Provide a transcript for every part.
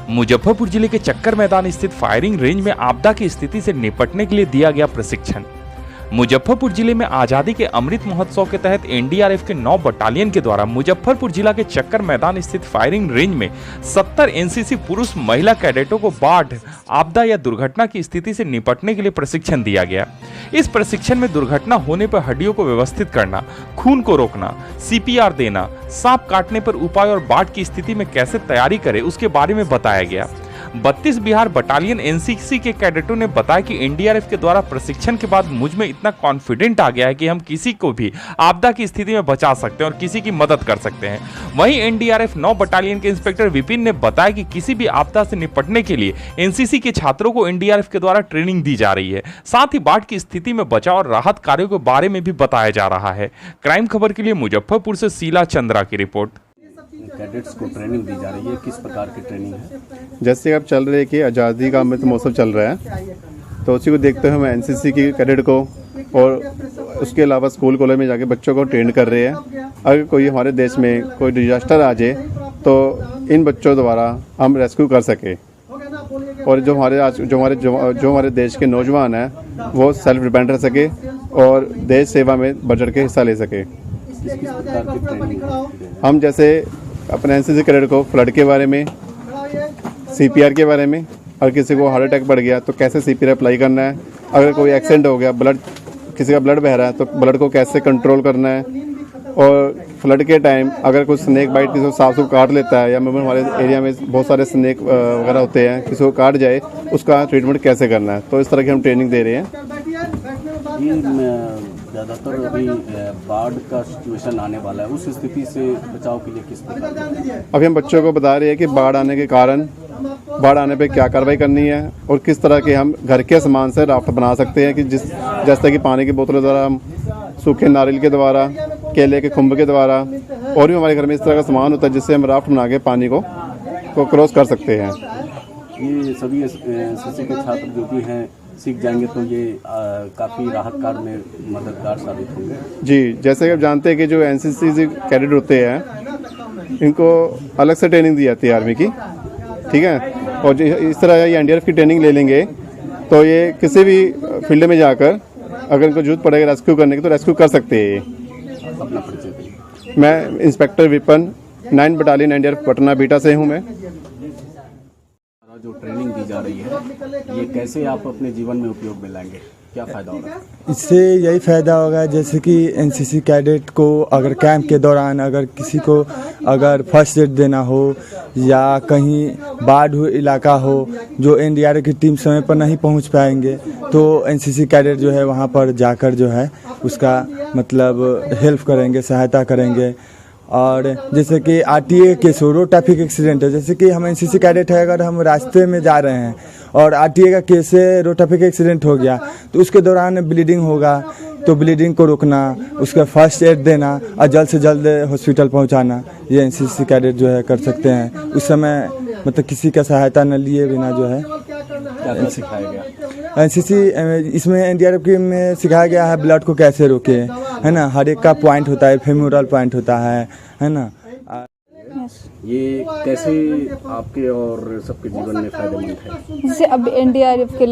मुजफ्फरपुर जिले के चक्कर मैदान स्थित फायरिंग रेंज में आपदा की स्थिति से निपटने के लिए दिया गया प्रशिक्षण। मुजफ्फरपुर जिले में आजादी के अमृत महोत्सव के तहत एनडीआरएफ के 9 बटालियन के द्वारा मुजफ्फरपुर जिला के चक्कर मैदान स्थित फायरिंग रेंज में 70 एनसीसी पुरुष महिला कैडेटों को बाढ़, आपदा या दुर्घटना की स्थिति से निपटने के लिए प्रशिक्षण दिया गया। इस प्रशिक्षण में दुर्घटना होने पर हड्डियों को व्यवस्थित करना, खून को रोकना, सीपीआर देना, सांप काटने पर उपाय और बाढ़ की स्थिति में कैसे तैयारी करें उसके बारे में बताया गया। 32 बिहार बटालियन एनसीसी के कैडेटों ने बताया कि एनडीआरएफ के द्वारा प्रशिक्षण के बाद मुझ में इतना कॉन्फिडेंट आ गया है कि हम किसी को भी आपदा की स्थिति में बचा सकते हैं और किसी की मदद कर सकते हैं। वहीं एनडीआरएफ 9 बटालियन के इंस्पेक्टर विपिन ने बताया कि किसी भी आपदा से निपटने के लिए एनसीसी के छात्रों को एनडीआरएफ के द्वारा ट्रेनिंग दी जा रही है। साथ ही बाढ़ की स्थिति में बचाव और राहत कार्यों के बारे में भी बताया जा रहा है। क्राइम खबर के लिए मुजफ्फरपुर से शीला चंद्रा की रिपोर्ट। कैडेट्स को ट्रेनिंग दी जा रही है, किस प्रकार की ट्रेनिंग है? जैसे अब चल रही है कि आज़ादी का अमृत महोत्सव चल रहा है, तो उसी को देखते हुए हम एनसीसी की कैडेट को और उसके अलावा स्कूल कॉलेज में जाके बच्चों को ट्रेन कर रहे हैं। अगर कोई हमारे देश में कोई डिजास्टर आ जाए तो इन बच्चों द्वारा हम रेस्क्यू कर सके और जो हमारे देश के नौजवान हैं वो सेल्फ डिपेंड रह सके और देश सेवा में बढ़ चढ़ के हिस्सा ले सके। हम जैसे अपने एनसीसी कैडेट को फ्लड के बारे में, सीपीआर के बारे में, अगर किसी को हार्ट अटैक बढ़ गया तो कैसे सीपीआर अप्लाई करना है, अगर कोई एक्सीडेंट हो गया, किसी का ब्लड बह रहा है तो ब्लड को कैसे कंट्रोल करना है, और फ्लड के टाइम अगर कोई स्नेक बाइट किसी को सांप को काट लेता है या हमारे एरिया में बहुत सारे स्नेक वगैरह होते हैं, किसी को काट जाए उसका ट्रीटमेंट कैसे करना है, तो इस तरह की हम ट्रेनिंग दे रहे हैं। ज़्यादातर अभी बाढ़ का सिचुएशन आने वाला है, उस स्थिति से बचाव के लिए किस प्रकार? अभी हम बच्चों को बता रहे हैं कि बाढ़ आने के कारण, बाढ़ आने पे क्या कार्रवाई करनी है और किस तरह के हम घर के सामान से राफ्ट बना सकते हैं कि जैसे कि पानी की बोतलों द्वारा, हम सूखे नारियल के द्वारा, केले के खुम्ब के द्वारा, और भी हमारे घर में इस तरह का सामान होता है जिससे हम राफ्ट बना के पानी को क्रॉस कर सकते हैं। ये सभी एनसीसी के छात्र जो भी हैं सीख जाएंगे तो ये काफ़ी राहत कार्य में मददगार साबित होंगे। जी, जैसे कि आप जानते हैं कि जो एनसीसी कैडेट होते हैं इनको अलग से ट्रेनिंग दी जाती है आर्मी की, ठीक है, और इस तरह ये एनडीआरएफ की ट्रेनिंग ले लेंगे तो ये किसी भी फील्ड में जाकर अगर इनको जरूरत पड़ेगा रेस्क्यू करने की तो रेस्क्यू कर सकते हैं। अपना परिचय दीजिए। मैं inspector Vipin 9 battalion NDRF Patna beta से हूँ। मैं जो ट्रेनिंग दी जा रही है ये कैसे आप अपने जीवन में उपयोग में लाएंगे, क्या फ़ायदा होगा? इससे यही फ़ायदा होगा जैसे कि एनसीसी कैडेट को अगर कैंप के दौरान अगर किसी को अगर फर्स्ट एड देना हो या कहीं बाढ़ इलाका हो जो एनडीआरएफ की टीम समय पर नहीं पहुंच पाएंगे तो एनसीसी कैडेट जो है वहां पर जाकर जो है उसका मतलब हेल्प करेंगे, सहायता करेंगे। और जैसे कि आरटीए केस हो, रोड ट्रैफिक एक्सीडेंट है, जैसे कि हम एनसीसी कैडेट है, अगर हम रास्ते में जा रहे हैं और आरटीए का केस है, रोड ट्रैफिक एक्सीडेंट हो गया तो उसके दौरान ब्लीडिंग होगा तो ब्लीडिंग को रोकना, उसका फर्स्ट एड देना और जल्द से जल्द हॉस्पिटल पहुंचाना, ये एनसीसी कैडेट जो है कर सकते हैं। उस समय मतलब किसी का सहायता न लिए बिना जो है सिखाया गया। एनसीसी इसमें एनडीआरएफ में सिखाया गया है ब्लड को कैसे रोके, है ना, हर एक का पॉइंट होता है, फेमोरल पॉइंट होता है ना। ये कैसे आपके और सबके जीवन में फायदेमंद है? जैसे अब एनडीआरएफ के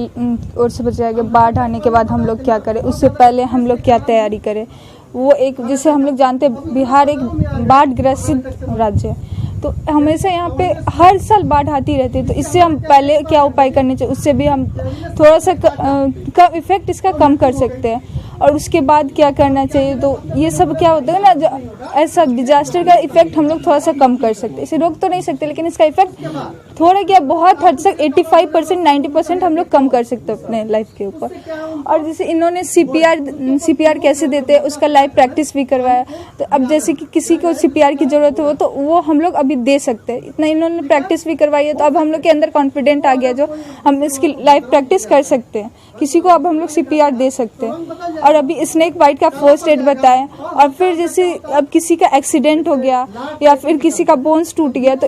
ओर से बचाया गया, बाढ़ आने के बाद हम लोग क्या करें, उससे पहले हम लोग क्या तैयारी करें, वो एक जैसे हम लोग जानते हैं बिहार एक बाढ़ ग्रसित राज्य है तो हमेशा यहाँ पे हर साल बाढ़ आती रहती है, तो इससे हम पहले क्या उपाय करने चाहिए, उससे भी हम थोड़ा सा कम इफेक्ट इसका कम कर सकते हैं। और उसके बाद क्या करना चाहिए, तो ये सब क्या होता है ना, ऐसा डिजास्टर का इफेक्ट हम लोग थोड़ा सा कम कर सकते हैं। इसे रोक तो नहीं सकते लेकिन इसका इफेक्ट थोड़ा क्या बहुत हद तक 85% 90% हम लोग कम कर सकते हैं अपने लाइफ के ऊपर। और जैसे इन्होंने सीपीआर कैसे देते हैं उसका लाइव प्रैक्टिस भी करवाया, तो अब जैसे कि किसी को सीपीआर की ज़रूरत हो तो वो हम लोग अभी दे सकते हैं, इतना इन्होंने प्रैक्टिस भी करवाई है, तो अब हम लोग के अंदर कॉन्फिडेंट आ गया जो हम इसकी लाइव प्रैक्टिस कर सकते हैं, किसी को अब हम लोग सीपीआर दे सकते हैं। और अभी स्नेक बाइट का फर्स्ट एड बताएं, और फिर जैसे अब किसी का एक्सीडेंट हो गया या फिर किसी का बोन्स टूट गया तो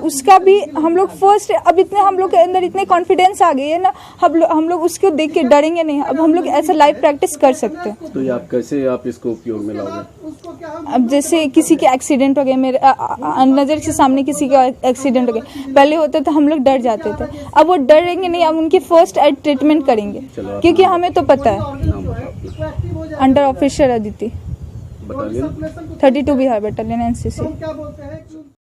उसका भी हम लोग फर्स्ट, अब इतने हम लोग के अंदर इतने कॉन्फिडेंस आ गई है ना, हम लोग उसको देख के डरेंगे नहीं, अब हम लोग ऐसा लाइव प्रैक्टिस कर सकते हैं। तो ये आप कैसे आप इसको उपयोग में लाओगे? अब जैसे किसी के एक्सीडेंट हो गए, मेरे नज़र के सामने किसी का एक्सीडेंट हो गया, पहले होता था हम लोग डर जाते थे, अब वो डरेंगे नहीं, अब उनकी फर्स्ट एड ट्रीटमेंट करेंगे, क्योंकि हमें तो पता है। नाम बताओ अपना। Under officer Aditi, battalion 32 Bihar battalion NCC।